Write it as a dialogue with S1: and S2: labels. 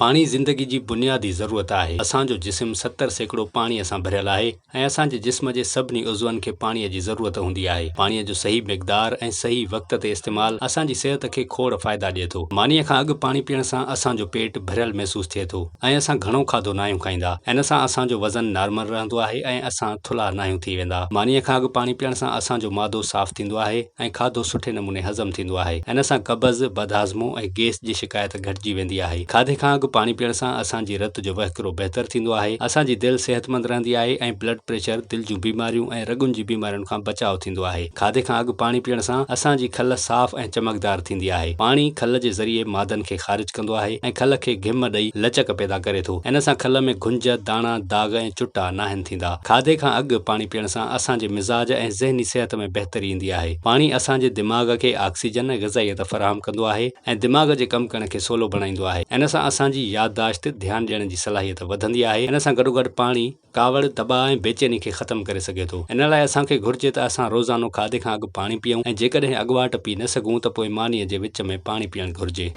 S1: पानी ज़िंदगी जी बुनियादी ज़रूरत आहे। असांजो जिस्म 70% पाणीअ सां भरियल आहे ऐं असांजे जिस्म जे सभिनी उज़वनि खे पाणीअ जी ज़रूरत हूंदी आहे। पाणीअ जो सही मिक़दार ऐं सही वक़्त ते इस्तेमालु असांजी सिहत खे खोड़ फ़ाइदा ॾिए थो। मानीअ खां अॻु पाणी पीअण सां असांजो पेट भरियल महसूस थिए थो ऐं असां घणो खाधो न आहियूं खाईंदा। इन सां असांजो वज़न नॉर्मल रहंदो आहे ऐं असां थुल्हा न आहियूं थी वेंदा। मानीअ खां अॻु पाणी पीअण सां असांजो मादो साफ़ थींदो आहे ऐं खाधो सुठे नमूने हज़म थींदो आहे। इन सां कब्ज़, बदहाज़मो ऐं गैस जी शिकायत घटिजी वेंदी आहे। खाधे खां अॻु पाणी पीअण सां असांजी रत जो वहिकिरो बहितर थींदो आहे। असांजी दिलि सेहतमंद रहंदी आहे ऐं ब्लड प्रेशर, दिलि जूं बीमारियूं ऐं रगुनि जी बीमारियुनि खां बचाव थींदो आहे। खाधे खां अॻु पाणी पीअण सां असांजी खल साफ़ ऐं चमकदार थींदी आहे। पाणी खल जे ज़रिए मादनि खे ख़ारिज कंदो आहे ऐं खल खे घिम ॾेई लचक पैदा करे थो। इन सां खल में घुंज, दाणा, दाग ऐं चुटा नाहिन थींदा। खाधे खां अॻु पाणी पीअण सां असांजे मिज़ाज ऐं ज़हनी सिहत में बहितरी ईंदी आहे। पाणी असांजे दिमाग़ खे ऑक्सीजन ऐं ग़िज़ाइयत फ़राहम कंदो आहे ऐं दिमाग़ जे कमु करण खे सवलो बणाईंदो आहे। इन सां असांजी याददाश्त, ध्यानु ॾियण जी सलाहियत वधंदी आहे। इन सां गॾोगॾु पाणी कावड़, दॿा ऐं बेचैनी खे ख़तमु करे सघे थो। इन लाइ असांखे घुर्जे त असां रोज़ानो खाधे खां अॻु पाणी पीऊं ऐं जेकॾहिं अॻुवाट पी न सघूं त पोइ मानीअ जे विच में पाणी पीअणु घुर्जे।